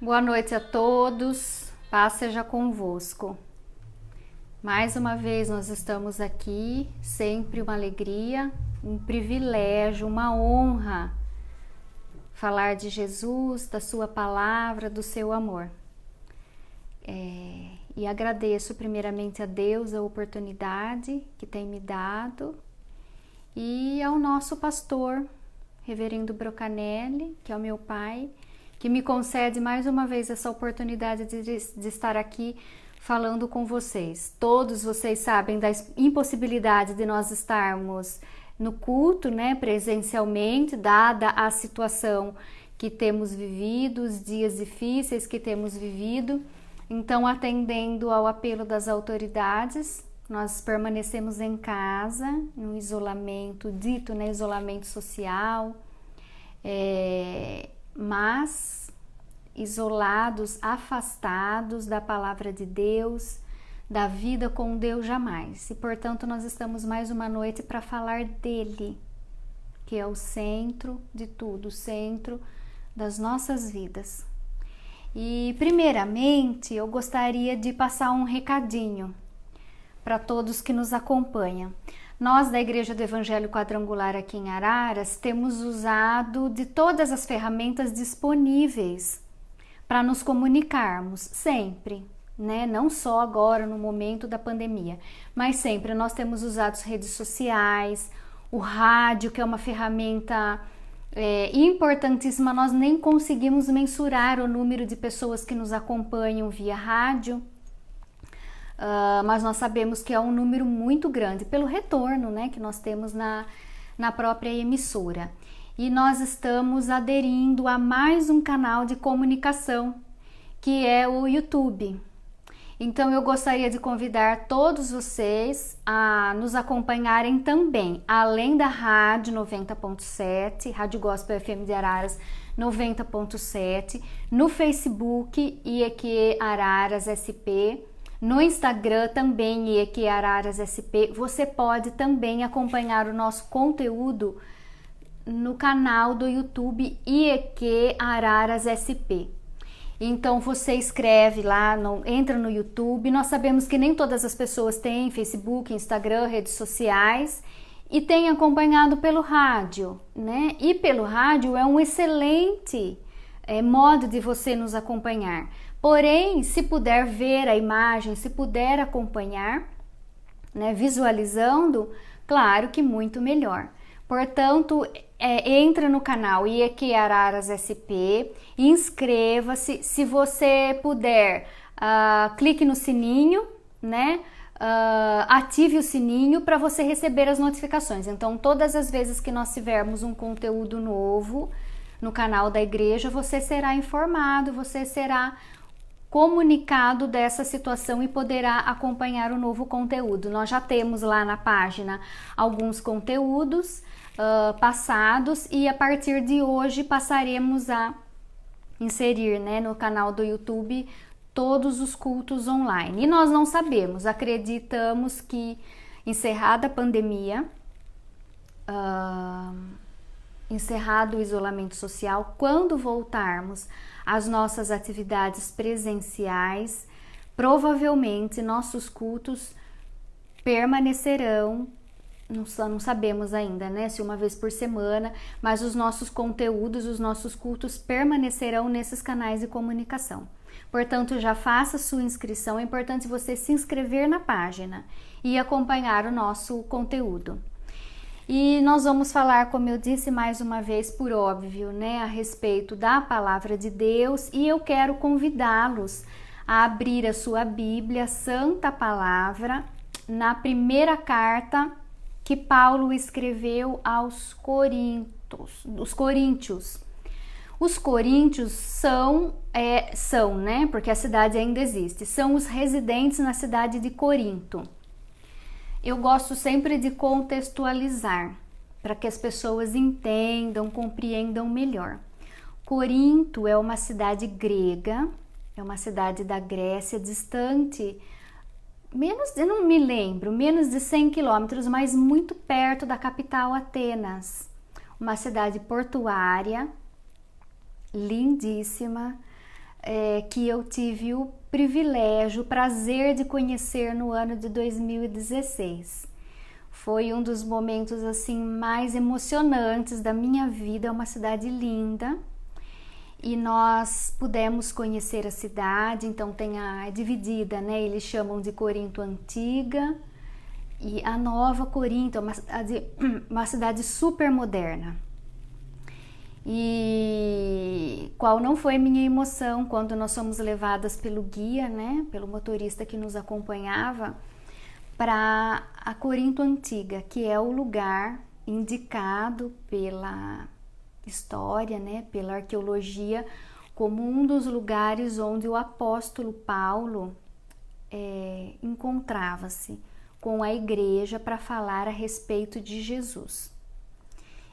Boa noite a todos, paz seja convosco. Mais uma vez nós estamos aqui, sempre uma alegria, um privilégio, uma honra falar de Jesus, da sua palavra, do seu amor. E agradeço primeiramente a Deus a oportunidade que tem me dado e ao nosso pastor, Reverendo Brocanelli, que é o meu pai, que me concede mais uma vez essa oportunidade de estar aqui falando com vocês. Todos vocês sabem da impossibilidade de nós estarmos no culto, né, presencialmente, dada a situação que temos vivido, os dias difíceis que temos vivido. Então, atendendo ao apelo das autoridades, nós permanecemos em casa, no isolamento, dito, né, isolamento social, mas isolados, afastados da palavra de Deus, da vida com Deus jamais. E portanto nós estamos mais uma noite para falar dele, que é o centro de tudo, o centro das nossas vidas. E primeiramente eu gostaria de passar um recadinho para todos que nos acompanham. Nós da Igreja do Evangelho Quadrangular aqui em Araras temos usado de todas as ferramentas disponíveis para nos comunicarmos sempre, né? Não só agora no momento da pandemia, mas sempre nós temos usado as redes sociais, o rádio, que é uma ferramenta importantíssima. Nós nem conseguimos mensurar o número de pessoas que nos acompanham via rádio. Mas nós sabemos que é um número muito grande pelo retorno, né, que nós temos na própria emissora. E nós estamos aderindo a mais um canal de comunicação, que é o YouTube. Então eu gostaria de convidar todos vocês a nos acompanharem também, além da Rádio 90.7, Rádio Gospel FM de Araras 90.7, no Facebook IEQ Araras SP, no Instagram também IEQ Araras SP. Você pode também acompanhar o nosso conteúdo no canal do YouTube IEQ Araras SP. Então você escreve lá, entra no YouTube. Nós sabemos que nem todas as pessoas têm Facebook, Instagram, redes sociais e têm acompanhado pelo rádio, né? E pelo rádio é um excelente modo de você nos acompanhar. Porém, se puder ver a imagem, se puder acompanhar, né, visualizando, claro que muito melhor. Portanto, entra no canal IEQ Araras SP, inscreva-se. Se você puder, clique no sininho, né? Ative o sininho para você receber as notificações. Então, todas as vezes que nós tivermos um conteúdo novo no canal da igreja, você será informado, você será comunicado dessa situação e poderá acompanhar o novo conteúdo. Nós já temos lá na página alguns conteúdos passados e a partir de hoje passaremos a inserir, né, no canal do YouTube todos os cultos online. E nós não sabemos, acreditamos que encerrada a pandemia, encerrado o isolamento social, quando voltarmos às nossas atividades presenciais, provavelmente nossos cultos permanecerão, não sabemos ainda, né, se uma vez por semana, mas os nossos conteúdos, os nossos cultos permanecerão nesses canais de comunicação. Portanto, já faça sua inscrição, é importante você se inscrever na página e acompanhar o nosso conteúdo. E nós vamos falar, como eu disse mais uma vez, por óbvio, né, a respeito da palavra de Deus, e eu quero convidá-los a abrir a sua Bíblia, Santa Palavra, na primeira carta que Paulo escreveu aos Coríntios. Os coríntios são, né, porque a cidade ainda existe, são os residentes na cidade de Corinto. Eu gosto sempre de contextualizar, para que as pessoas entendam, compreendam melhor. Corinto é uma cidade grega, é uma cidade da Grécia, distante, eu não me lembro, menos de 100 quilômetros, mas muito perto da capital Atenas. Uma cidade portuária, lindíssima, que eu tive o privilégio, o prazer de conhecer no ano de 2016. Foi um dos momentos assim mais emocionantes da minha vida. É uma cidade linda e nós pudemos conhecer a cidade. Então é dividida, né? Eles chamam de Corinto Antiga e a Nova Corinto, uma cidade super moderna. E qual não foi minha emoção quando nós fomos levadas pelo guia, né? Pelo motorista que nos acompanhava, para a Corinto Antiga, que é o lugar indicado pela história, né, pela arqueologia, como um dos lugares onde o apóstolo Paulo encontrava-se com a igreja para falar a respeito de Jesus.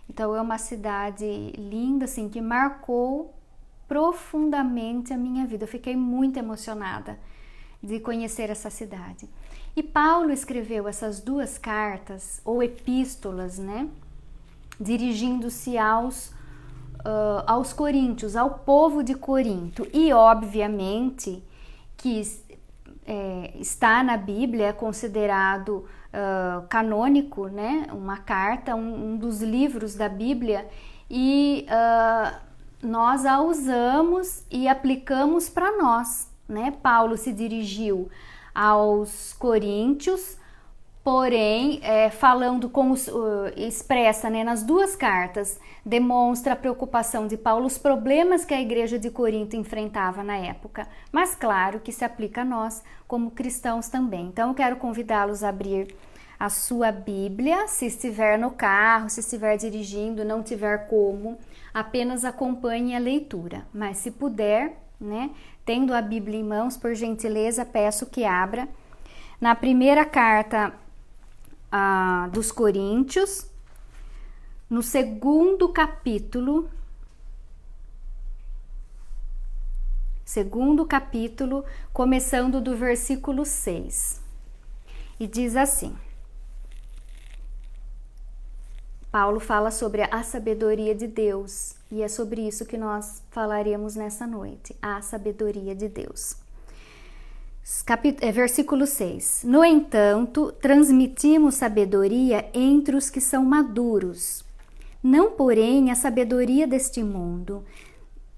Então é uma cidade linda, assim, que marcou profundamente a minha vida. Eu fiquei muito emocionada de conhecer essa cidade. E Paulo escreveu essas 2 cartas, ou epístolas, né? Dirigindo-se aos coríntios, ao povo de Corinto. E, obviamente, que está na Bíblia, é considerado canônico, né? Uma carta, um dos livros da Bíblia, e nós a usamos e aplicamos para nós, né? Paulo se dirigiu aos coríntios, porém, falando expressa, né, nas 2 cartas, demonstra a preocupação de Paulo, os problemas que a igreja de Corinto enfrentava na época, mas claro que se aplica a nós como cristãos também. Então eu quero convidá-los a abrir a sua Bíblia, se estiver no carro, se estiver dirigindo, não tiver como, apenas acompanhe a leitura, mas se puder, né, tendo a Bíblia em mãos, por gentileza, peço que abra na primeira carta dos Coríntios, no 2º capítulo, começando do versículo 6. E diz assim: Paulo fala sobre a sabedoria de Deus, e é sobre isso que nós falaremos nessa noite, a sabedoria de Deus. Versículo 6. No entanto, transmitimos sabedoria entre os que são maduros, não porém a sabedoria deste mundo,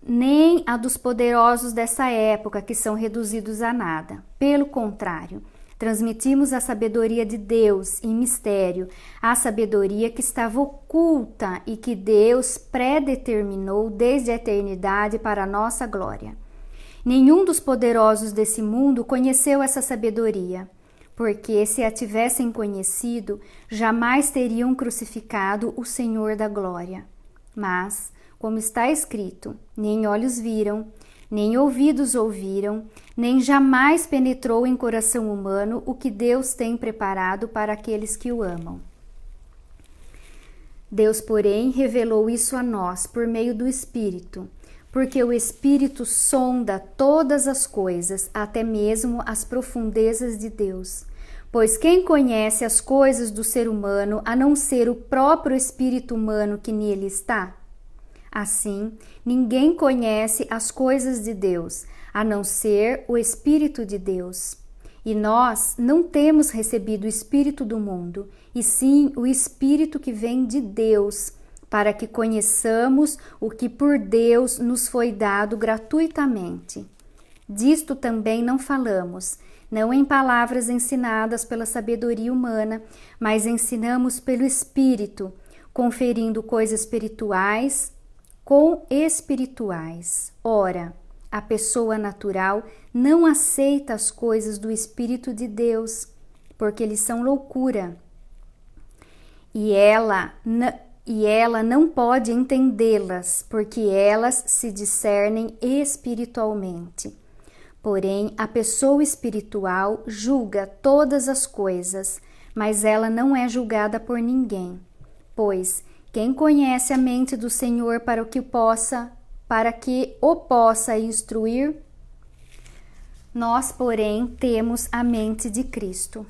nem a dos poderosos dessa época, que são reduzidos a nada. Pelo contrário, transmitimos a sabedoria de Deus em mistério, a sabedoria que estava oculta e que Deus predeterminou desde a eternidade para a nossa glória. Nenhum dos poderosos desse mundo conheceu essa sabedoria, porque se a tivessem conhecido, jamais teriam crucificado o Senhor da glória. Mas, como está escrito, nem olhos viram, nem ouvidos ouviram, nem jamais penetrou em coração humano o que Deus tem preparado para aqueles que o amam. Deus, porém, revelou isso a nós por meio do Espírito, porque o Espírito sonda todas as coisas, até mesmo as profundezas de Deus. Pois quem conhece as coisas do ser humano, a não ser o próprio espírito humano que nele está? Assim, ninguém conhece as coisas de Deus, a não ser o Espírito de Deus. E nós não temos recebido o Espírito do mundo, e sim o Espírito que vem de Deus, para que conheçamos o que por Deus nos foi dado gratuitamente. Disto também não falamos, não em palavras ensinadas pela sabedoria humana, mas ensinamos pelo Espírito, conferindo coisas espirituais com espirituais. Ora, a pessoa natural não aceita as coisas do Espírito de Deus, porque eles são loucura. E ela não pode entendê-las, porque elas se discernem espiritualmente. Porém, a pessoa espiritual julga todas as coisas, mas ela não é julgada por ninguém. Pois quem conhece a mente do Senhor para que o possa instruir? Nós, porém, temos a mente de Cristo.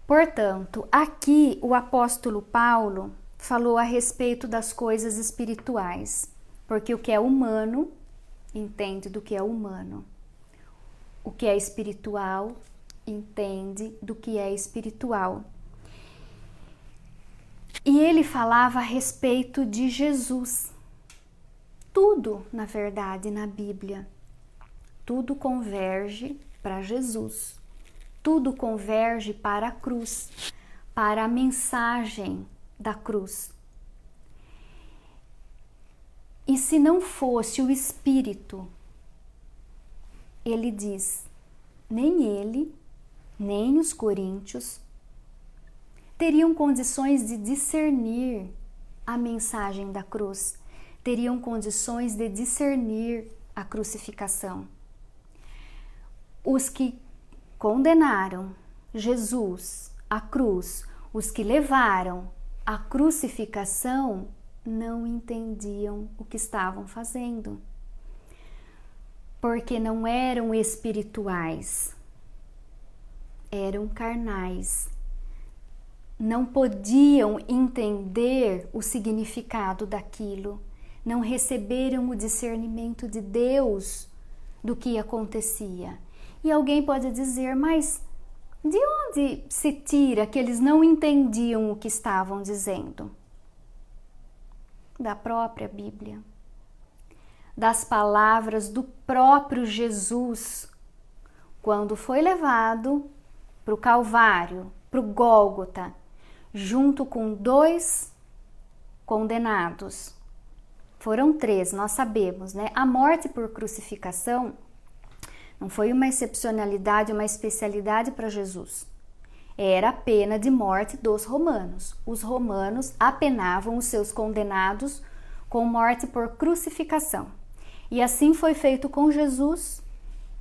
Portanto, aqui o apóstolo Paulo falou a respeito das coisas espirituais, porque o que é humano entende do que é humano. O que é espiritual entende do que é espiritual. E ele falava a respeito de Jesus. Tudo, na verdade, na Bíblia, tudo converge para Jesus. Tudo converge para a cruz, para a mensagem da cruz. E se não fosse o Espírito, ele diz, nem ele, nem os coríntios teriam condições de discernir a mensagem da cruz, teriam condições de discernir a crucificação. Os que condenaram Jesus à cruz, os que levaram a crucificação, não entendiam o que estavam fazendo, porque não eram espirituais, eram carnais. Não podiam entender o significado daquilo, não receberam o discernimento de Deus do que acontecia. E alguém pode dizer, mas de onde se tira que eles não entendiam o que estavam dizendo? Da própria Bíblia, das palavras do próprio Jesus, quando foi levado para o Calvário, para o Gólgota, junto com 2 condenados. Foram 3, nós sabemos, né? A morte por crucificação não foi uma excepcionalidade, uma especialidade para Jesus. Era a pena de morte dos romanos. Os romanos apenavam os seus condenados com morte por crucificação. E assim foi feito com Jesus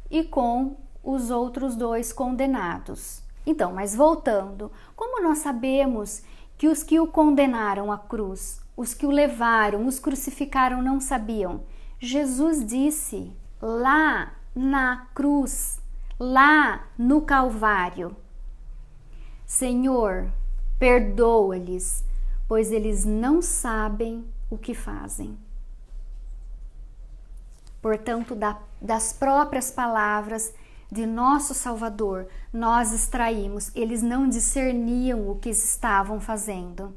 e com os outros 2 condenados. Então, mas voltando, como nós sabemos que os que o condenaram à cruz, os que o levaram, os crucificaram, não sabiam? Jesus disse lá na cruz, lá no Calvário, Senhor, perdoa-lhes, pois eles não sabem o que fazem. Portanto, das próprias palavras de nosso Salvador, nós extraímos, eles não discerniam o que estavam fazendo.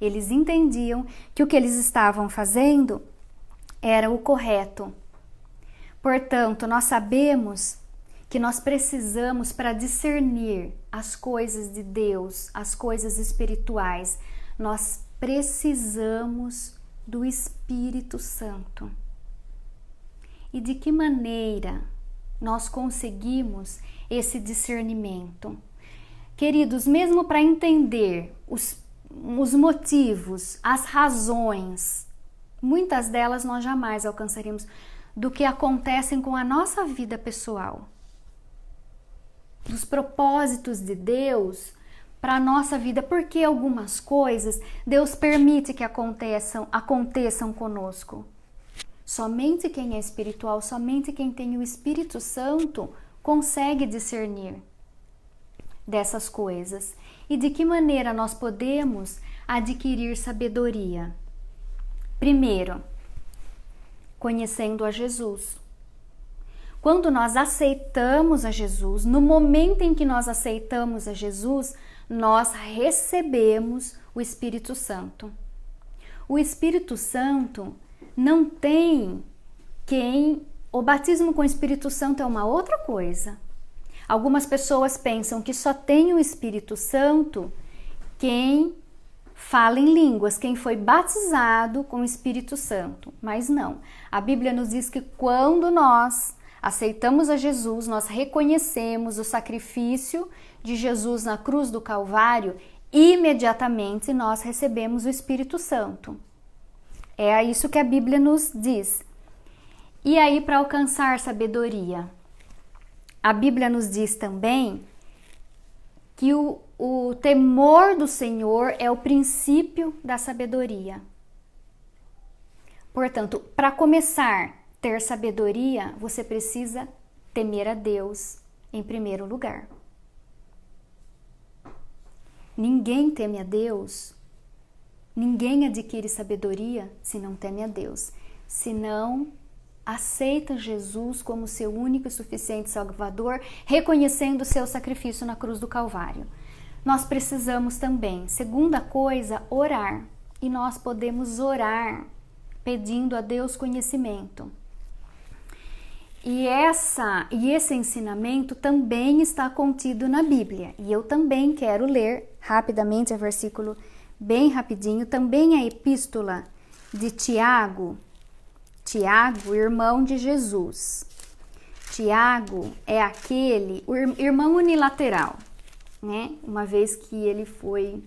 Eles entendiam que o que eles estavam fazendo era o correto. Portanto, nós sabemos que nós precisamos, para discernir as coisas de Deus, as coisas espirituais, nós precisamos do Espírito Santo. E de que maneira nós conseguimos esse discernimento? Queridos, mesmo para entender os motivos, as razões, muitas delas nós jamais alcançaremos, do que acontecem com a nossa vida pessoal, dos propósitos de Deus para a nossa vida, porque algumas coisas Deus permite que aconteçam conosco. Somente quem é espiritual, somente quem tem o Espírito Santo consegue discernir dessas coisas. E de que maneira nós podemos adquirir sabedoria? Primeiro, conhecendo a Jesus. Quando nós aceitamos a Jesus, no momento em que nós aceitamos a Jesus, nós recebemos o Espírito Santo. O Espírito Santo não tem quem... O batismo com o Espírito Santo é uma outra coisa. Algumas pessoas pensam que só tem o Espírito Santo quem fala em línguas, quem foi batizado com o Espírito Santo. Mas não. A Bíblia nos diz que quando nós aceitamos a Jesus, nós reconhecemos o sacrifício de Jesus na cruz do Calvário, imediatamente nós recebemos o Espírito Santo. É isso que a Bíblia nos diz. E aí, para alcançar sabedoria, a Bíblia nos diz também que o temor do Senhor é o princípio da sabedoria. Portanto, para começar a ter sabedoria, você precisa temer a Deus em primeiro lugar. Ninguém teme a Deus, ninguém adquire sabedoria se não teme a Deus. Senão, aceita Jesus como seu único e suficiente Salvador, reconhecendo o seu sacrifício na cruz do Calvário. Nós precisamos também, segunda coisa, orar. E nós podemos orar pedindo a Deus conhecimento. E esse ensinamento também está contido na Bíblia. E eu também quero ler rapidamente, versículo bem rapidinho, também a epístola de Tiago. Tiago, irmão de Jesus. Tiago é o irmão unilateral, né? Uma vez que ele foi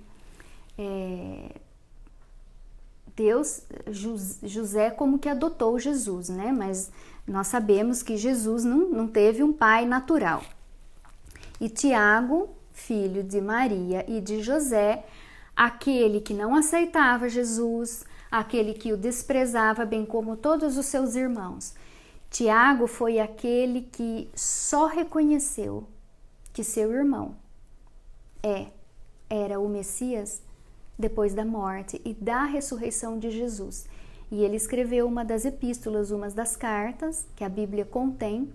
José como que adotou Jesus, né? Mas nós sabemos que Jesus não teve um pai natural. E Tiago, filho de Maria e de José, aquele que não aceitava Jesus, aquele que o desprezava, bem como todos os seus irmãos. Tiago foi aquele que só reconheceu que seu irmão era o Messias depois da morte e da ressurreição de Jesus. E ele escreveu uma das epístolas, uma das cartas que a Bíblia contém,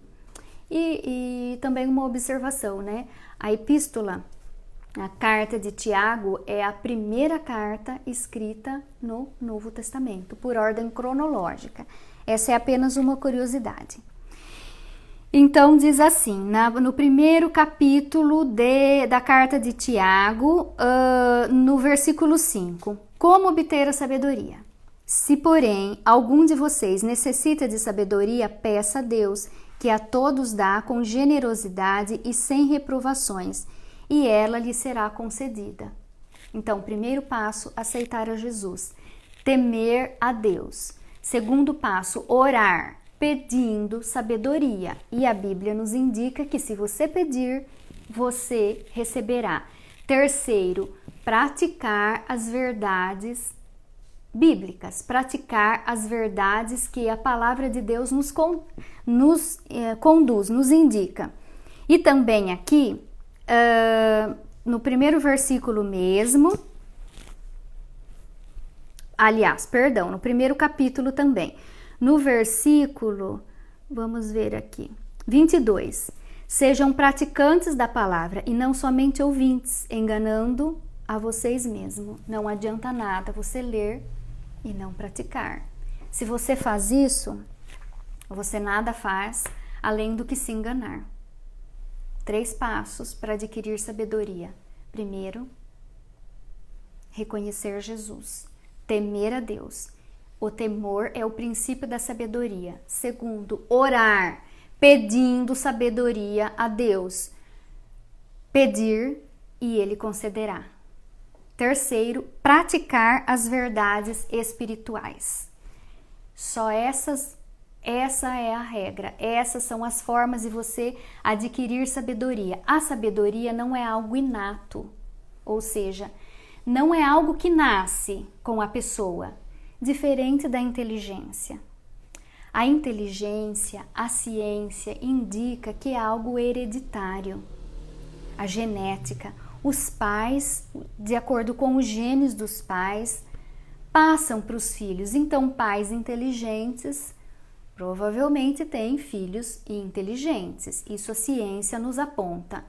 e também uma observação, né? A carta de Tiago é a primeira carta escrita no Novo Testamento, por ordem cronológica. Essa é apenas uma curiosidade. Então diz assim, no primeiro capítulo da carta de Tiago, no versículo 5, como obter a sabedoria? Se, porém, algum de vocês necessita de sabedoria, peça a Deus, que a todos dá com generosidade e sem reprovações, e ela lhe será concedida. Então, primeiro passo, aceitar a Jesus, temer a Deus. Segundo passo, orar, pedindo sabedoria. E a Bíblia nos indica que se você pedir, você receberá. Terceiro, praticar as verdades bíblicas, praticar as verdades que a palavra de Deus nos conduz, nos indica. E também aqui, no primeiro versículo mesmo, no primeiro capítulo também, no versículo, vamos ver aqui, 22, sejam praticantes da palavra e não somente ouvintes, enganando a vocês mesmos. Não adianta nada você ler e não praticar. Se você faz isso, você nada faz além do que se enganar. 3 passos para adquirir sabedoria. Primeiro, reconhecer Jesus, temer a Deus. O temor é o princípio da sabedoria. Segundo, orar, pedindo sabedoria a Deus. Pedir e Ele concederá. Terceiro, praticar as verdades espirituais. Só essa é a regra. Essas são as formas de você adquirir sabedoria. A sabedoria não é algo inato, ou seja, não é algo que nasce com a pessoa, diferente da inteligência. A inteligência, a ciência indica que é algo hereditário. A genética, os pais, de acordo com os genes dos pais, passam para os filhos. Então, pais inteligentes provavelmente têm filhos inteligentes. Isso a ciência nos aponta,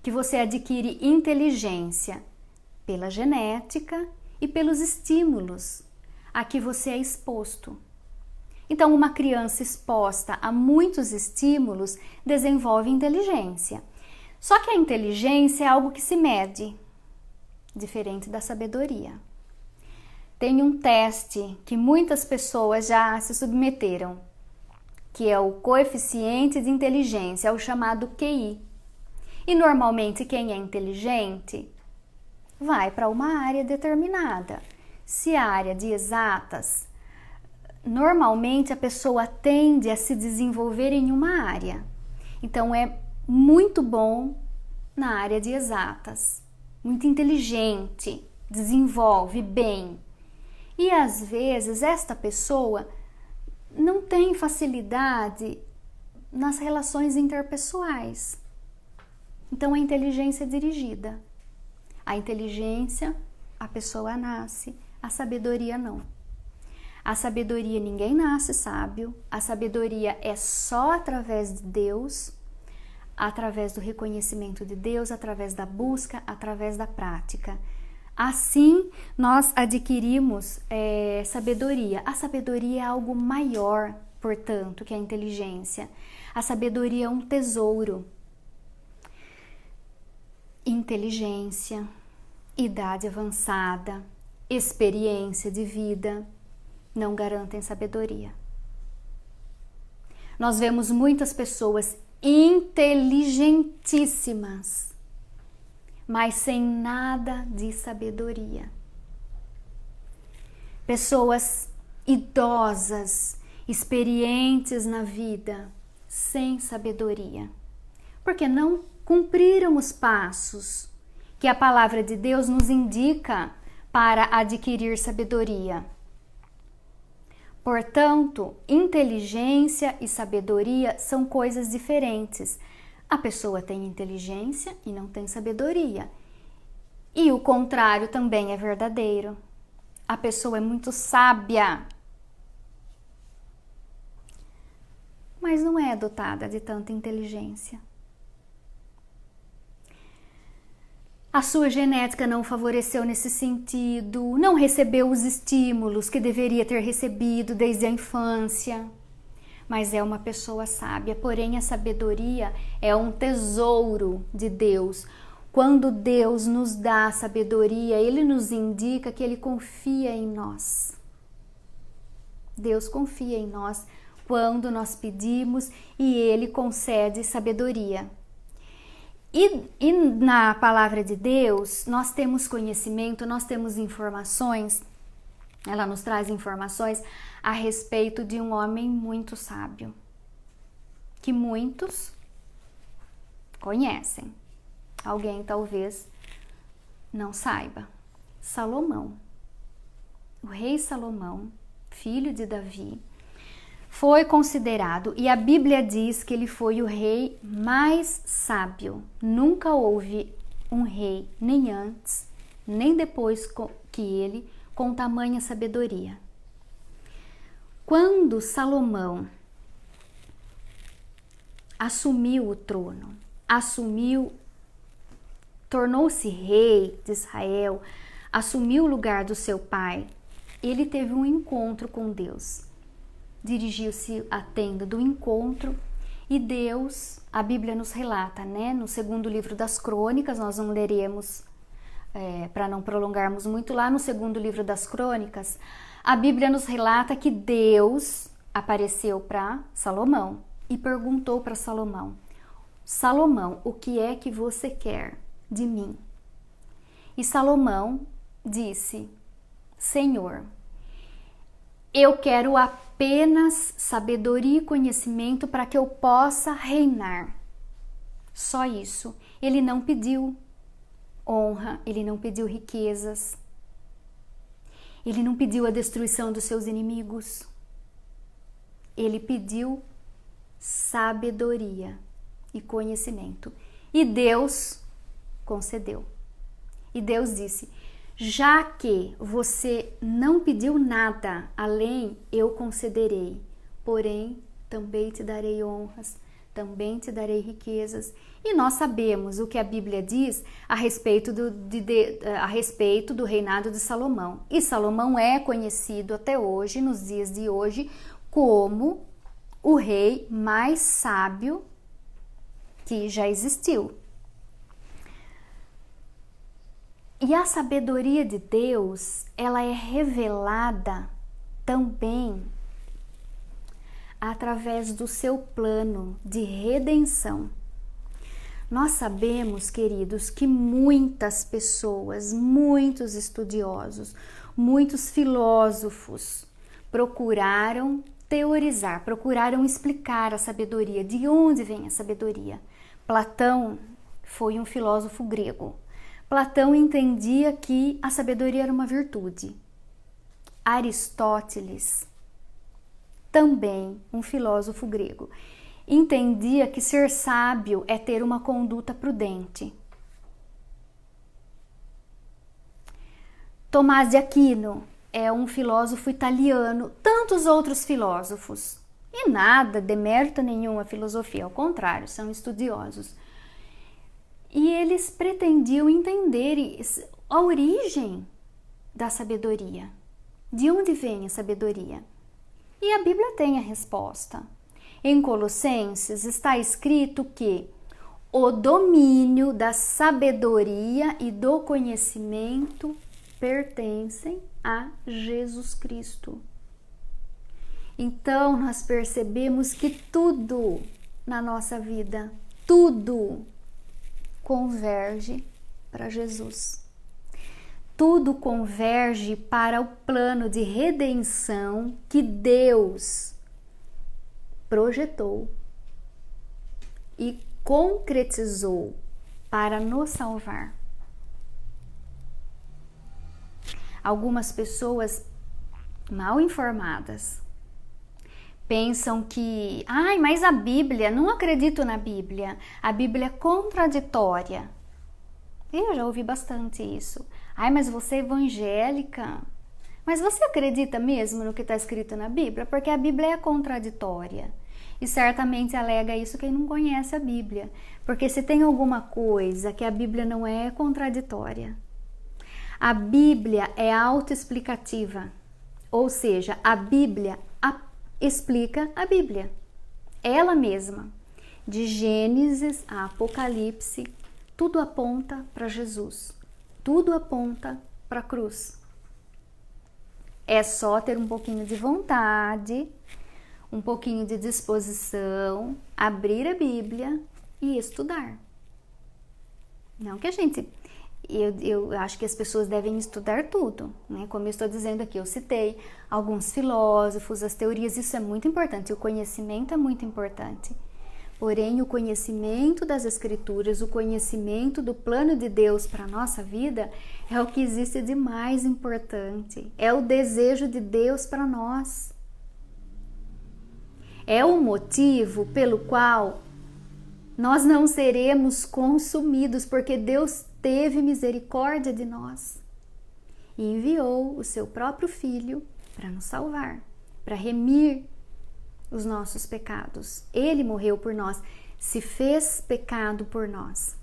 que você adquire inteligência pela genética e pelos estímulos a que você é exposto. Então, uma criança exposta a muitos estímulos desenvolve inteligência. Só que a inteligência é algo que se mede, diferente da sabedoria. Tem um teste que muitas pessoas já se submeteram, que é o coeficiente de inteligência, é o chamado QI. E normalmente quem é inteligente vai para uma área determinada. Se a área de exatas, normalmente a pessoa tende a se desenvolver em uma área. Então é muito bom na área de exatas, muito inteligente, desenvolve bem. E às vezes esta pessoa não tem facilidade nas relações interpessoais. Então a inteligência é dirigida. A inteligência, a pessoa nasce, a sabedoria não. A sabedoria, ninguém nasce sábio. A sabedoria é só através de Deus, através do reconhecimento de Deus, através da busca, através da prática. Assim, nós adquirimos sabedoria. A sabedoria é algo maior, portanto, que a inteligência. A sabedoria é um tesouro. Inteligência, idade avançada, experiência de vida não garantem sabedoria. Nós vemos muitas pessoas inteligentíssimas, mas sem nada de sabedoria. Pessoas idosas, experientes na vida, sem sabedoria, porque não cumpriram os passos que a palavra de Deus nos indica para adquirir sabedoria. Portanto, inteligência e sabedoria são coisas diferentes. A pessoa tem inteligência e não tem sabedoria. E o contrário também é verdadeiro. A pessoa é muito sábia, mas não é dotada de tanta inteligência. A sua genética não favoreceu nesse sentido, não recebeu os estímulos que deveria ter recebido desde a infância, mas é uma pessoa sábia. Porém, a sabedoria é um tesouro de Deus. Quando Deus nos dá a sabedoria, Ele nos indica que Ele confia em nós. Deus confia em nós quando nós pedimos e Ele concede sabedoria. E na palavra de Deus, nós temos conhecimento, nós temos informações, ela nos traz informações a respeito de um homem muito sábio, que muitos conhecem, alguém talvez não saiba. Salomão, o rei Salomão, filho de Davi, foi considerado, e a Bíblia diz que ele foi o rei mais sábio. Nunca houve um rei, nem antes, nem depois que ele, com tamanha sabedoria. Quando Salomão assumiu o trono, tornou-se rei de Israel, assumiu o lugar do seu pai, ele teve um encontro com Deus. Dirigiu-se à tenda do encontro e Deus, a Bíblia nos relata, né? No segundo livro das Crônicas, nós não leremos para não prolongarmos muito lá, no segundo livro das Crônicas, a Bíblia nos relata que Deus apareceu para Salomão e perguntou para Salomão: Salomão, o que é que você quer de mim? E Salomão disse: Senhor, eu quero apenas sabedoria e conhecimento para que eu possa reinar. Só isso. Ele não pediu honra, ele não pediu riquezas, ele não pediu a destruição dos seus inimigos. Ele pediu sabedoria e conhecimento. E Deus concedeu. E Deus disse: já que você não pediu nada além, eu concederei. Porém, também te darei honras, também te darei riquezas. E nós sabemos o que a Bíblia diz a respeito do reinado de Salomão. E Salomão é conhecido até hoje, nos dias de hoje, como o rei mais sábio que já existiu. E a sabedoria de Deus, ela é revelada também através do seu plano de redenção. Nós sabemos, queridos, que muitas pessoas, muitos estudiosos, muitos filósofos procuraram teorizar, procuraram explicar a sabedoria, de onde vem a sabedoria. Platão foi um filósofo grego. Platão entendia que a sabedoria era uma virtude. Aristóteles, também um filósofo grego, entendia que ser sábio é ter uma conduta prudente. Tomás de Aquino é um filósofo italiano, tantos outros filósofos. E nada, demérito nenhum à filosofia, ao contrário, são estudiosos. E eles pretendiam entender a origem da sabedoria. De onde vem a sabedoria? E a Bíblia tem a resposta. Em Colossenses está escrito que o domínio da sabedoria e do conhecimento pertencem a Jesus Cristo. Então nós percebemos que tudo na nossa vida, tudo converge para Jesus. Tudo converge para o plano de redenção que Deus projetou e concretizou para nos salvar. Algumas pessoas mal informadas pensam que, mas a Bíblia, não acredito na Bíblia, a Bíblia é contraditória. Eu já ouvi bastante isso. Mas você é evangélica, mas você acredita mesmo no que está escrito na Bíblia? Porque a Bíblia é contraditória. E certamente alega isso quem não conhece a Bíblia. Porque se tem alguma coisa que a Bíblia não é contraditória, a Bíblia é autoexplicativa. Ou seja, a Bíblia explica a Bíblia. Ela mesma. De Gênesis a Apocalipse, tudo aponta para Jesus. Tudo aponta para a cruz. É só ter um pouquinho de vontade, um pouquinho de disposição, abrir a Bíblia e estudar. Não que a gente... Eu acho que as pessoas devem estudar tudo, né? Como eu estou dizendo aqui, eu citei alguns filósofos, as teorias, isso é muito importante, o conhecimento é muito importante. Porém, o conhecimento das Escrituras, o conhecimento do plano de Deus para a nossa vida é o que existe de mais importante. É o desejo de Deus para nós. É o motivo pelo qual nós não seremos consumidos, porque Deus teve misericórdia de nós e enviou o seu próprio Filho para nos salvar, para remir os nossos pecados. Ele morreu por nós, se fez pecado por nós.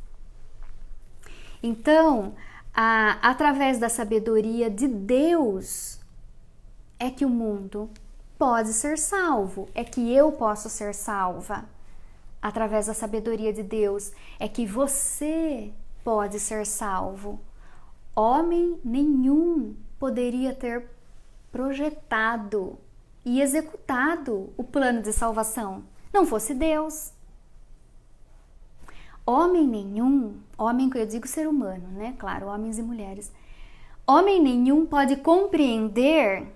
Então, através da sabedoria de Deus, é que o mundo pode ser salvo, é que eu posso ser salva. Através da sabedoria de Deus, é que você pode ser salvo. Homem nenhum poderia ter projetado e executado o plano de salvação, não fosse Deus. Homem nenhum, homem que eu digo ser humano, né? Claro, homens e mulheres. Homem nenhum pode compreender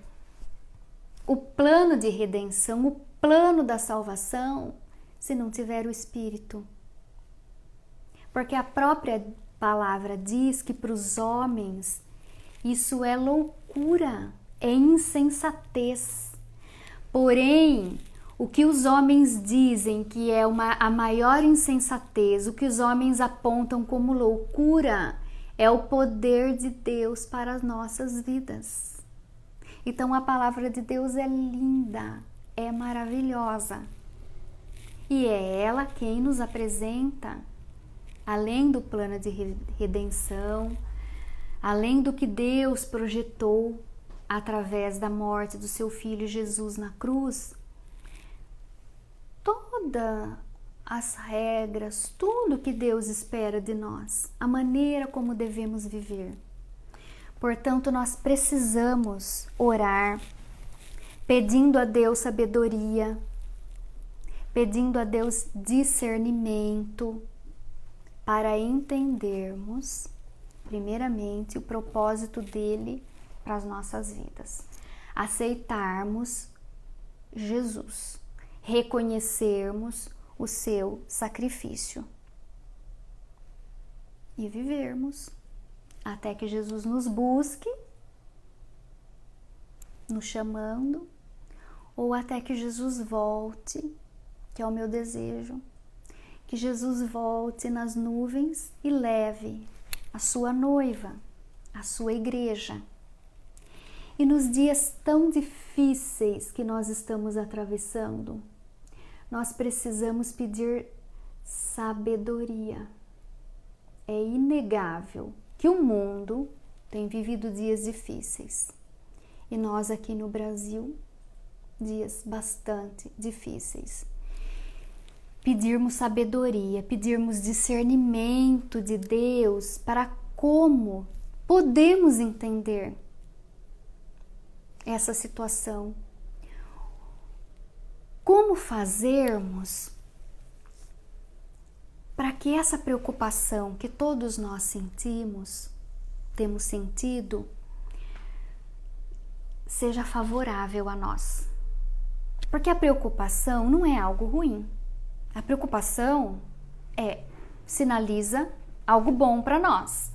o plano de redenção, o plano da salvação, se não tiver o Espírito. Porque a própria palavra diz que para os homens isso é loucura, é insensatez. Porém, o que os homens dizem que é a maior insensatez, o que os homens apontam como loucura, é o poder de Deus para as nossas vidas. Então a palavra de Deus é linda, é maravilhosa. E é ela quem nos apresenta, além do plano de redenção, além do que Deus projetou através da morte do seu Filho Jesus na cruz, todas as regras, tudo que Deus espera de nós, a maneira como devemos viver. Portanto, nós precisamos orar, pedindo a Deus sabedoria, pedindo a Deus discernimento, para entendermos, primeiramente, o propósito dele para as nossas vidas. Aceitarmos Jesus, reconhecermos o seu sacrifício e vivermos até que Jesus nos busque, nos chamando, ou até que Jesus volte, que é o meu desejo, que Jesus volte nas nuvens e leve a sua noiva, a sua igreja. E nos dias tão difíceis que nós estamos atravessando, nós precisamos pedir sabedoria. É inegável que o mundo tem vivido dias difíceis. E nós aqui no Brasil, dias bastante difíceis. Pedirmos sabedoria, pedirmos discernimento de Deus para como podemos entender essa situação. Como fazermos para que essa preocupação que todos nós temos sentido, seja favorável a nós? Porque a preocupação não é algo ruim. A preocupação sinaliza algo bom para nós.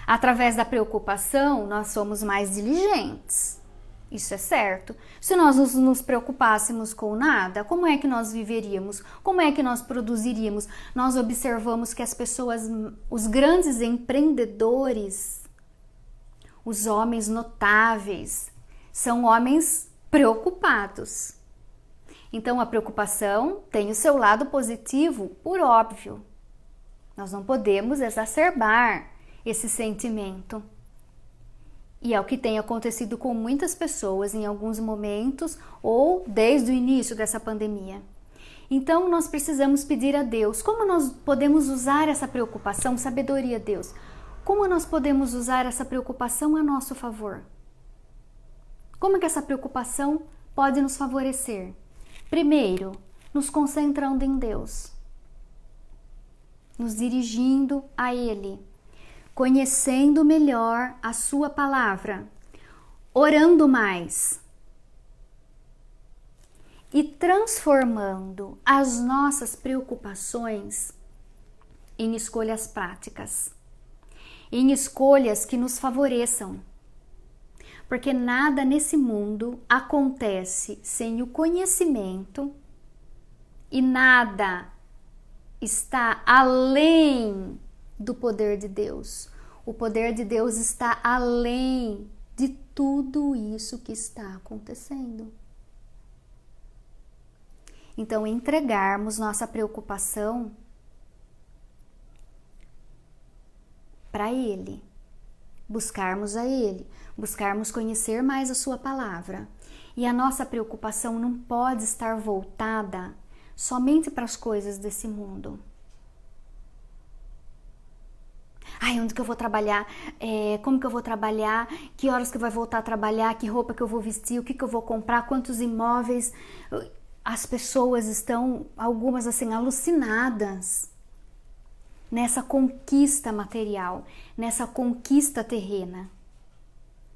Através da preocupação, nós somos mais diligentes. Isso é certo. Se nós nos preocupássemos com nada, como é que nós viveríamos? Como é que nós produziríamos? Nós observamos que as pessoas, os grandes empreendedores, os homens notáveis, são homens preocupados. Então, a preocupação tem o seu lado positivo, por óbvio. Nós não podemos exacerbar esse sentimento. E é o que tem acontecido com muitas pessoas em alguns momentos ou desde o início dessa pandemia. Então, nós precisamos pedir a Deus como nós podemos usar essa preocupação, sabedoria, Deus. Como nós podemos usar essa preocupação a nosso favor? Como é que essa preocupação pode nos favorecer? Primeiro, nos concentrando em Deus, nos dirigindo a Ele, conhecendo melhor a Sua palavra, orando mais e transformando as nossas preocupações em escolhas práticas, em escolhas que nos favoreçam. Porque nada nesse mundo acontece sem o conhecimento e nada está além do poder de Deus. O poder de Deus está além de tudo isso que está acontecendo. Então, entregarmos nossa preocupação para Ele, buscarmos a Ele, buscarmos conhecer mais a Sua palavra. E a nossa preocupação não pode estar voltada somente para as coisas desse mundo. Ai, onde que eu vou trabalhar? Como que eu vou trabalhar? Que horas que eu vou voltar a trabalhar? Que roupa que eu vou vestir? O que que eu vou comprar? Quantos imóveis? As pessoas estão, algumas assim, alucinadas nessa conquista material, nessa conquista terrena.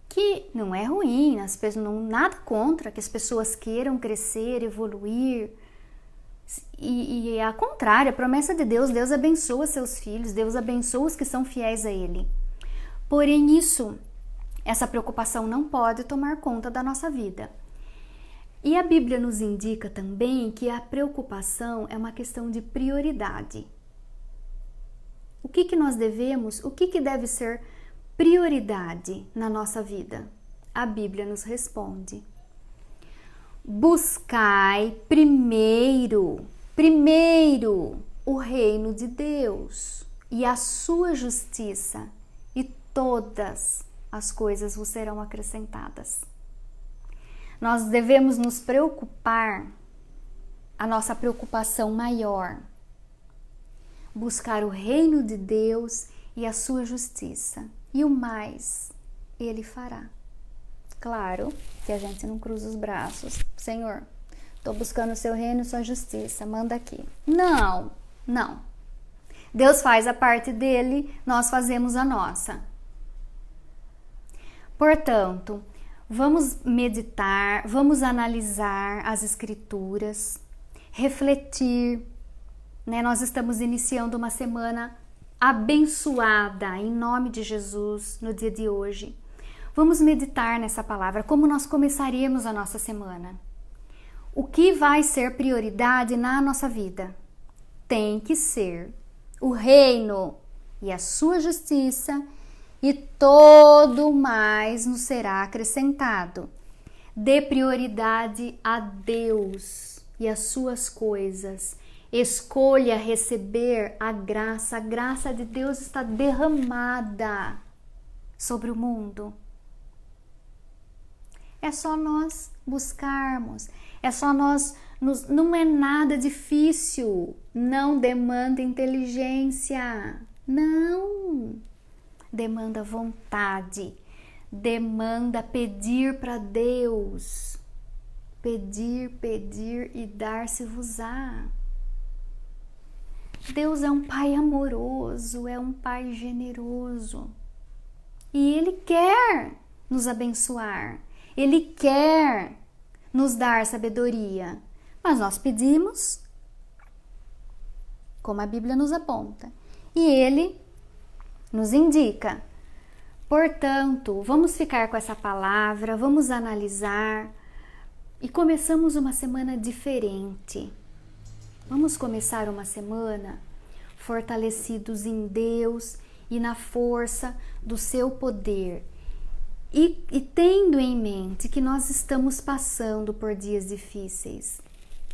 Que não é ruim, as pessoas, não, nada contra que as pessoas queiram crescer, evoluir. E ao contrário, a promessa de Deus, Deus abençoa seus filhos, Deus abençoa os que são fiéis a Ele. Porém, essa preocupação não pode tomar conta da nossa vida. E a Bíblia nos indica também que a preocupação é uma questão de prioridade. O que nós devemos, o que deve ser prioridade na nossa vida? A Bíblia nos responde: buscai primeiro o reino de Deus e a sua justiça, e todas as coisas vos serão acrescentadas. Nós devemos nos preocupar, a nossa preocupação maior, buscar o reino de Deus e a sua justiça, e o mais Ele fará. Claro que a gente não cruza os braços. Senhor, estou buscando o seu reino e sua justiça, manda aqui. Não. Deus faz a parte dele, nós fazemos a nossa. Portanto, vamos meditar, vamos analisar as Escrituras, refletir, né? Nós estamos iniciando uma semana abençoada, em nome de Jesus, no dia de hoje. Vamos meditar nessa palavra, como nós começaremos a nossa semana. O que vai ser prioridade na nossa vida? Tem que ser o reino e a sua justiça e todo mais nos será acrescentado. Dê prioridade a Deus e as suas coisas. Escolha receber a graça de Deus está derramada sobre o mundo. É só nós buscarmos, é só nós, não é nada difícil, não demanda inteligência, não, demanda vontade, demanda pedir para Deus, pedir e dar-se-vos-á. Deus é um Pai amoroso, é um Pai generoso. E Ele quer nos abençoar. Ele quer nos dar sabedoria. Mas nós pedimos, como a Bíblia nos aponta. E Ele nos indica. Portanto, vamos ficar com essa palavra, vamos analisar. E começamos uma semana diferente. Vamos começar uma semana fortalecidos em Deus e na força do seu poder. E tendo em mente que nós estamos passando por dias difíceis.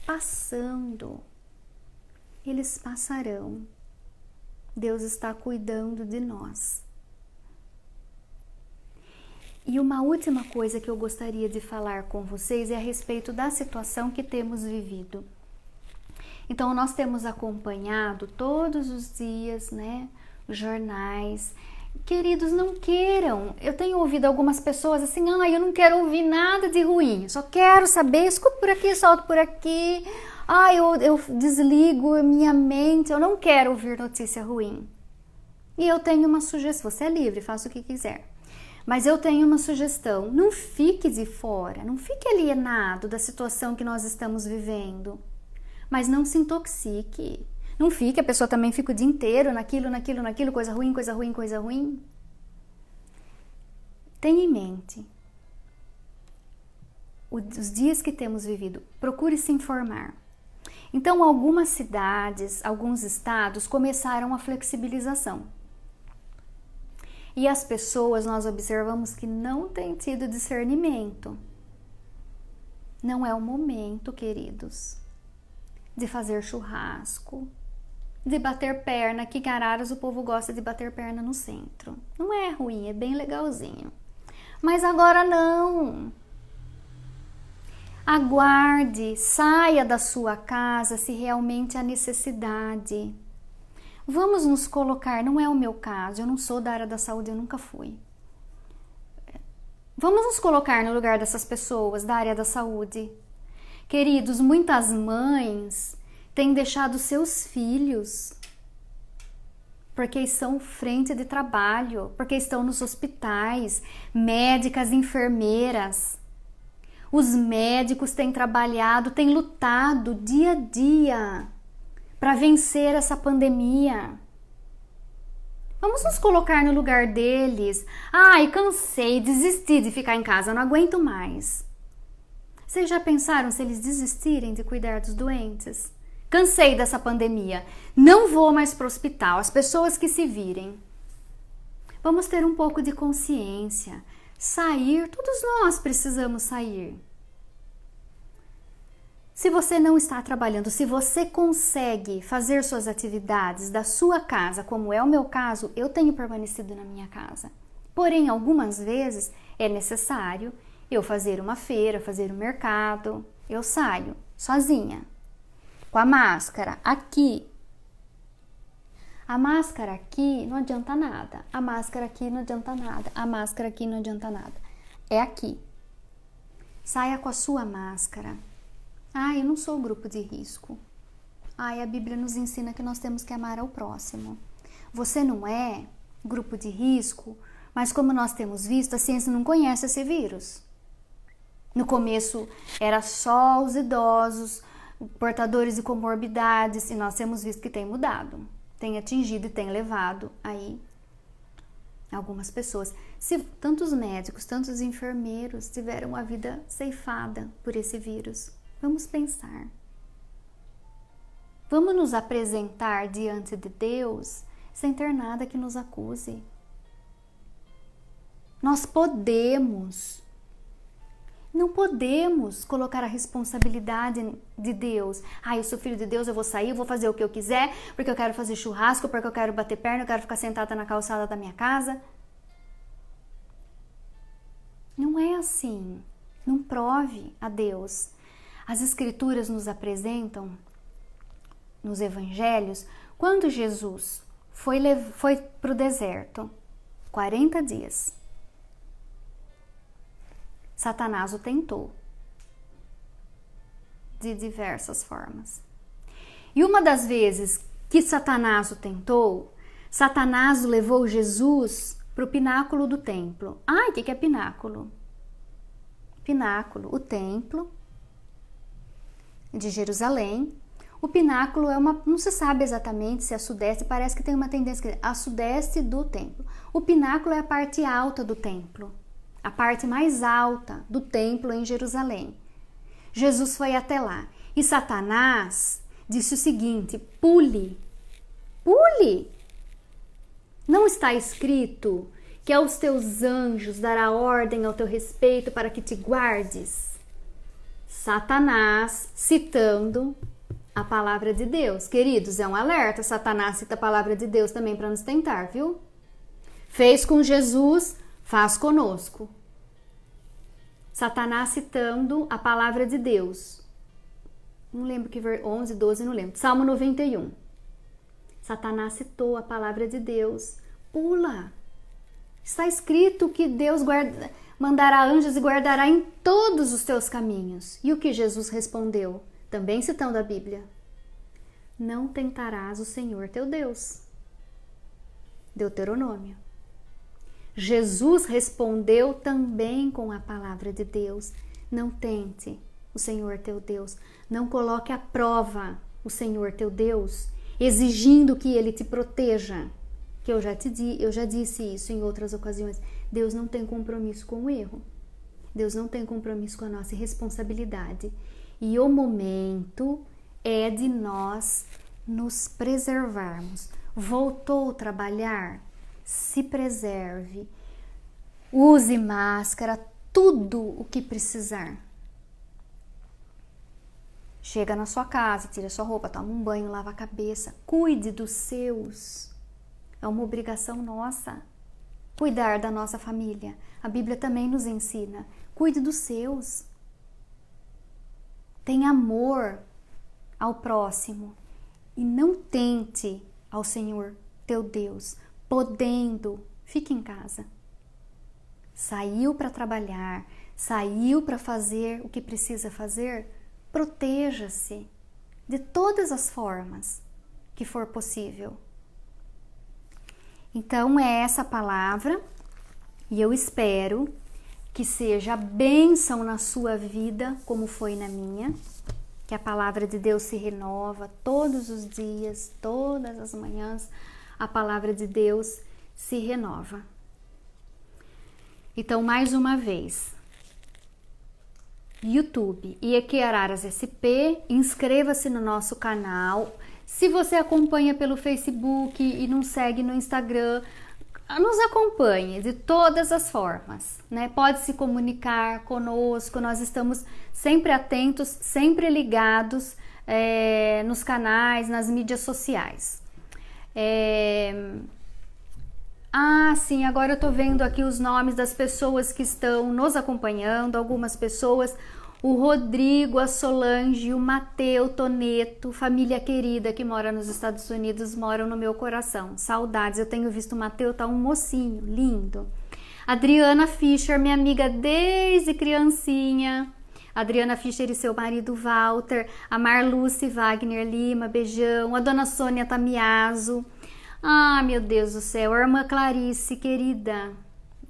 Passando. Eles passarão. Deus está cuidando de nós. E uma última coisa que eu gostaria de falar com vocês é a respeito da situação que temos vivido. Então, nós temos acompanhado todos os dias, né, os jornais. Queridos, não queiram. Eu tenho ouvido algumas pessoas assim, eu não quero ouvir nada de ruim, só quero saber, escuto por aqui, solto por aqui. Eu desligo a minha mente, eu não quero ouvir notícia ruim. E eu tenho uma sugestão, você é livre, faça o que quiser. Mas eu tenho uma sugestão, não fique de fora, não fique alienado da situação que nós estamos vivendo. Mas não se intoxique. Não fique, a pessoa também fica o dia inteiro naquilo, coisa ruim. Tenha em mente os dias que temos vivido. Procure se informar. Então, algumas cidades, alguns estados começaram a flexibilização. E as pessoas, nós observamos que não têm tido discernimento. Não é o momento, queridos, de fazer churrasco, de bater perna. Aqui em Araras o povo gosta de bater perna no centro. Não é ruim, é bem legalzinho. Mas agora não. Aguarde, saia da sua casa se realmente há necessidade. Vamos nos colocar, não é o meu caso, eu não sou da área da saúde, eu nunca fui. Vamos nos colocar no lugar dessas pessoas da área da saúde. Queridos, muitas mães têm deixado seus filhos porque estão frente de trabalho, porque estão nos hospitais, médicas, enfermeiras. Os médicos têm trabalhado, têm lutado dia a dia para vencer essa pandemia. Vamos nos colocar no lugar deles. Cansei, desisti de ficar em casa, não aguento mais. Vocês já pensaram se eles desistirem de cuidar dos doentes? Cansei dessa pandemia, não vou mais para o hospital, as pessoas que se virem. Vamos ter um pouco de consciência. Sair, todos nós precisamos sair. Se você não está trabalhando, se você consegue fazer suas atividades da sua casa, como é o meu caso, eu tenho permanecido na minha casa. Porém, algumas vezes é necessário eu fazer uma feira, fazer um mercado. Eu saio sozinha, com a máscara aqui. A máscara aqui não adianta nada. A máscara aqui não adianta nada. A máscara aqui não adianta nada. É aqui. Saia com a sua máscara. Eu não sou grupo de risco. A Bíblia nos ensina que nós temos que amar ao próximo. Você não é grupo de risco, mas como nós temos visto, a ciência não conhece esse vírus. No começo era só os idosos, portadores de comorbidades, e nós temos visto que tem mudado, tem atingido e tem levado aí algumas pessoas. Se tantos médicos, tantos enfermeiros tiveram a vida ceifada por esse vírus, vamos pensar. Vamos nos apresentar diante de Deus sem ter nada que nos acuse. Nós podemos. Não podemos colocar a responsabilidade de Deus. Eu sou filho de Deus, eu vou sair, eu vou fazer o que eu quiser, porque eu quero fazer churrasco, porque eu quero bater perna, eu quero ficar sentada na calçada da minha casa. Não é assim. Não prove a Deus. As Escrituras nos apresentam, nos Evangelhos, quando Jesus foi para o deserto, 40 dias, Satanás o tentou de diversas formas. E uma das vezes que Satanás o tentou, Satanás levou Jesus para o pináculo do templo. O que é pináculo? Pináculo, o templo de Jerusalém. O pináculo é não se sabe exatamente se é a sudeste, parece que tem uma tendência a sudeste do templo. O pináculo é a parte alta do templo, a parte mais alta do templo em Jerusalém. Jesus foi até lá e Satanás disse o seguinte: pule. Não está escrito que aos teus anjos dará ordem ao teu respeito para que te guardes? Satanás citando a palavra de Deus. Queridos, é um alerta. Satanás cita a palavra de Deus também para nos tentar, viu? Fez com Jesus, faz conosco. Satanás citando a palavra de Deus. Não lembro que 11, 12, não lembro. Salmo 91. Satanás citou a palavra de Deus. Pula. Está escrito que Deus mandará anjos e guardará em todos os teus caminhos. E o que Jesus respondeu? Também citando a Bíblia: não tentarás o Senhor teu Deus. Deuteronômio. Jesus respondeu também com a palavra de Deus: não tente o Senhor teu Deus. Não coloque à prova o Senhor teu Deus, exigindo que Ele te proteja. Que eu já disse isso em outras ocasiões. Deus não tem compromisso com o erro. Deus não tem compromisso com a nossa responsabilidade. E o momento é de nós nos preservarmos. Voltou a trabalhar? Se preserve. Use máscara, tudo o que precisar. Chega na sua casa, tira sua roupa, toma um banho, lava a cabeça. Cuide dos seus. É uma obrigação nossa cuidar da nossa família. A Bíblia também nos ensina. Cuide dos seus. Tenha amor ao próximo e não tente ao Senhor teu Deus, podendo. Fique em casa. Saiu para trabalhar, saiu para fazer o que precisa fazer, proteja-se de todas as formas que for possível. Então é essa palavra e eu espero que seja bênção na sua vida, como foi na minha, que a palavra de Deus se renova todos os dias, todas as manhãs, a palavra de Deus se renova. Então, mais uma vez, YouTube IEQ Araras SP, inscreva-se no nosso canal. Se você acompanha pelo Facebook e não segue no Instagram, nos acompanhe de todas as formas, né? Pode se comunicar conosco, nós estamos sempre atentos, sempre ligados nos canais, nas mídias sociais. Sim, agora eu tô vendo aqui os nomes das pessoas que estão nos acompanhando, algumas pessoas, o Rodrigo, a Solange, o Mateu Toneto, família querida que mora nos Estados Unidos, moram no meu coração. Saudades, eu tenho visto o Mateu, tá um mocinho, lindo. Adriana Fischer, minha amiga desde criancinha. Adriana Fischer e seu marido Walter, a Marluce Wagner Lima, beijão. A dona Sônia Tamiaso. Meu Deus do céu, a irmã Clarice, querida.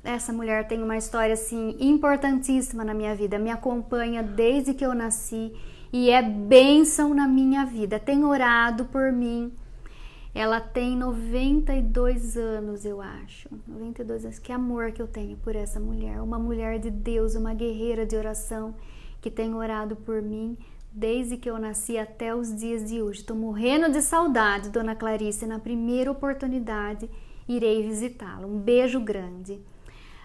Essa mulher tem uma história assim importantíssima na minha vida, me acompanha desde que eu nasci e é bênção na minha vida, tem orado por mim. Ela tem 92 anos, eu acho, 92 anos, que amor que eu tenho por essa mulher, uma mulher de Deus, uma guerreira de oração que tem orado por mim desde que eu nasci até os dias de hoje. Estou morrendo de saudade, dona Clarice, na primeira oportunidade irei visitá-la. Um beijo grande.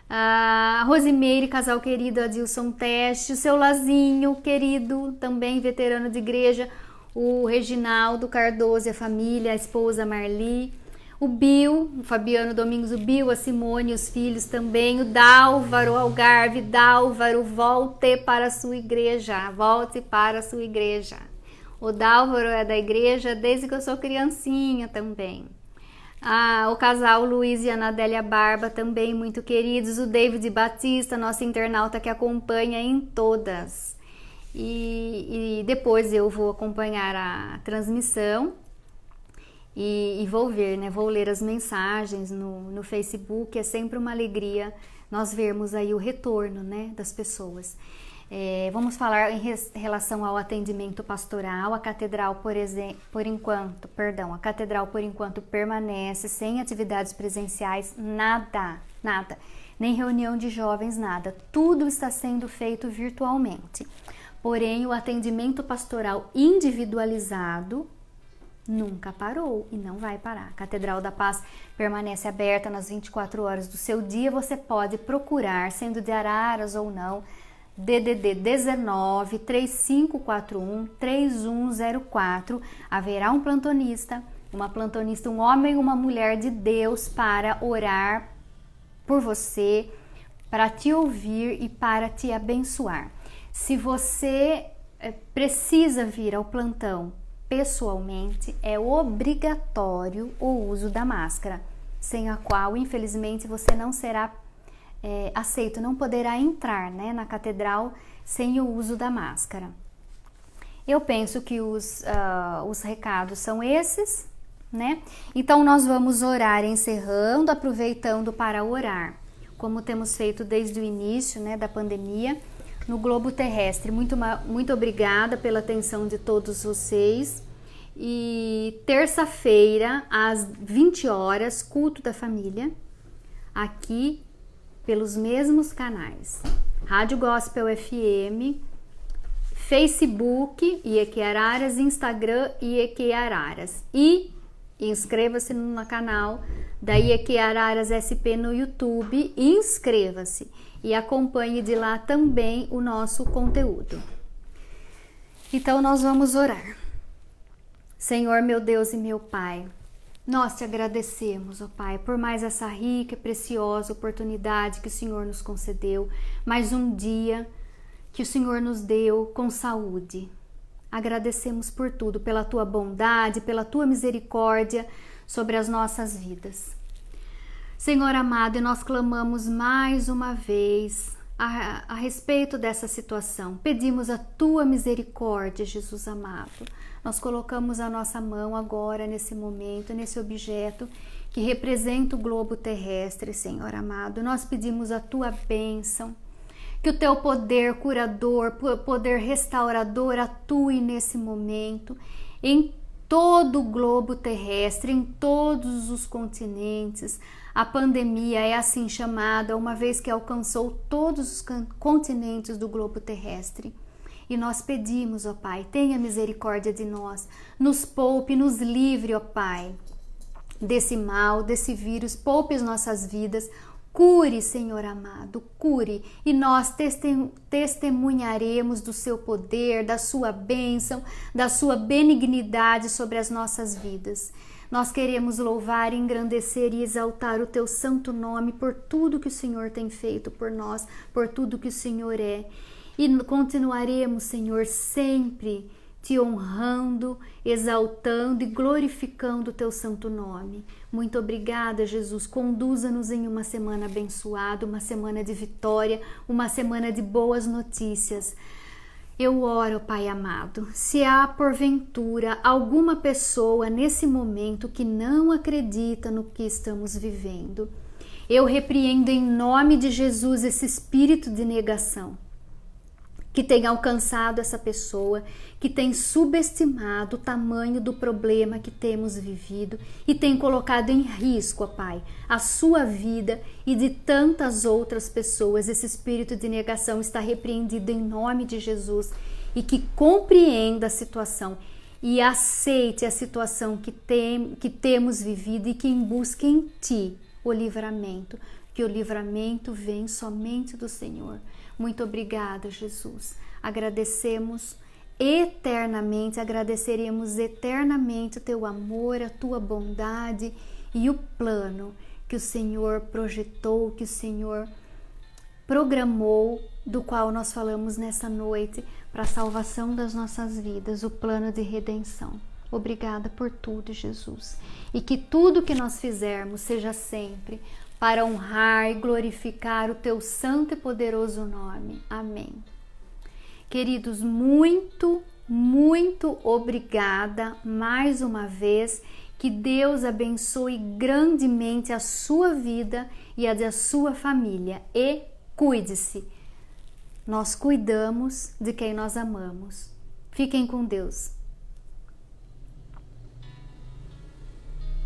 A Rosimeire, casal querido, Adilson Teste, o seu Lazinho, querido, também veterano de igreja, o Reginaldo Cardoso e a família, a esposa Marli, o Bill, o Fabiano Domingos, o Bill, a Simone, os filhos também, o Dálvaro Algarve, Dálvaro, volte para a sua igreja, volte para a sua igreja. O Dálvaro é da igreja desde que eu sou criancinha também. O casal Luiz e Anadélia Barba, também muito queridos. O David Batista, nosso internauta que acompanha em todas. E depois eu vou acompanhar a transmissão e vou ver, né? Vou ler as mensagens no Facebook. É sempre uma alegria nós vermos aí o retorno, né, das pessoas. Vamos falar em relação ao atendimento pastoral. A catedral, a catedral por enquanto permanece sem atividades presenciais, nada, nem reunião de jovens, nada. Tudo está sendo feito virtualmente. Porém, o atendimento pastoral individualizado nunca parou e não vai parar. A Catedral da Paz permanece aberta nas 24 horas do seu dia. Você pode procurar, sendo de Araras ou não, DDD 19 3541 3104. Haverá um plantonista, uma plantonista, um homem e uma mulher de Deus para orar por você, para te ouvir e para te abençoar. Se você precisa vir ao plantão pessoalmente, é obrigatório o uso da máscara, sem a qual, infelizmente, você não será aceito, não poderá entrar, né, na catedral sem o uso da máscara. Eu penso que os recados são esses, né? Então nós vamos orar encerrando, aproveitando para orar, como temos feito desde o início, né, da pandemia, no globo terrestre. Muito obrigada pela atenção de todos vocês. E terça-feira, às 20 horas, culto da família, aqui pelos mesmos canais, Rádio Gospel FM, Facebook IEQ Araras, Instagram IEQ Araras, e inscreva-se no canal da IEQ Araras SP no YouTube, inscreva-se e acompanhe de lá também o nosso conteúdo. Então nós vamos orar. Senhor, meu Deus e meu Pai, nós te agradecemos, ó Pai, por mais essa rica e preciosa oportunidade que o Senhor nos concedeu, mais um dia que o Senhor nos deu com saúde. Agradecemos por tudo, pela tua bondade, pela tua misericórdia sobre as nossas vidas. Senhor amado, e nós clamamos mais uma vez a respeito dessa situação. Pedimos a tua misericórdia, Jesus amado. Nós colocamos a nossa mão agora, nesse momento, nesse objeto que representa o globo terrestre, Senhor amado. Nós pedimos a tua bênção, que o teu poder curador, poder restaurador atue nesse momento, em todo o globo terrestre, em todos os continentes. A pandemia é assim chamada, uma vez que alcançou todos os continentes do globo terrestre. E nós pedimos, ó Pai, tenha misericórdia de nós, nos poupe, nos livre, ó Pai, desse mal, desse vírus, poupe as nossas vidas, cure, Senhor amado, cure, e nós testemunharemos do seu poder, da sua bênção, da sua benignidade sobre as nossas vidas. Nós queremos louvar, engrandecer e exaltar o teu santo nome por tudo que o Senhor tem feito por nós, por tudo que o Senhor é. E continuaremos, Senhor, sempre te honrando, exaltando e glorificando o teu santo nome. Muito obrigada, Jesus. Conduza-nos em uma semana abençoada, uma semana de vitória, uma semana de boas notícias. Eu oro, Pai amado, se há porventura alguma pessoa nesse momento que não acredita no que estamos vivendo, eu repreendo em nome de Jesus esse espírito de negação que tem alcançado essa pessoa, que tem subestimado o tamanho do problema que temos vivido e tem colocado em risco, ó Pai, a sua vida e de tantas outras pessoas. Esse espírito de negação está repreendido em nome de Jesus, e que compreenda a situação e aceite a situação que temos vivido, e que busque em Ti o livramento. que o livramento vem somente do Senhor. Muito obrigada, Jesus. Agradecemos eternamente, agradeceremos eternamente o teu amor, a tua bondade e o plano que o Senhor projetou, que o Senhor programou, do qual nós falamos nessa noite, para a salvação das nossas vidas, o plano de redenção. Obrigada por tudo, Jesus. E que tudo que nós fizermos seja sempre para honrar e glorificar o teu santo e poderoso nome. Amém. Queridos, muito obrigada mais uma vez. Que Deus abençoe grandemente a sua vida e a da sua família. E cuide-se. Nós cuidamos de quem nós amamos. Fiquem com Deus.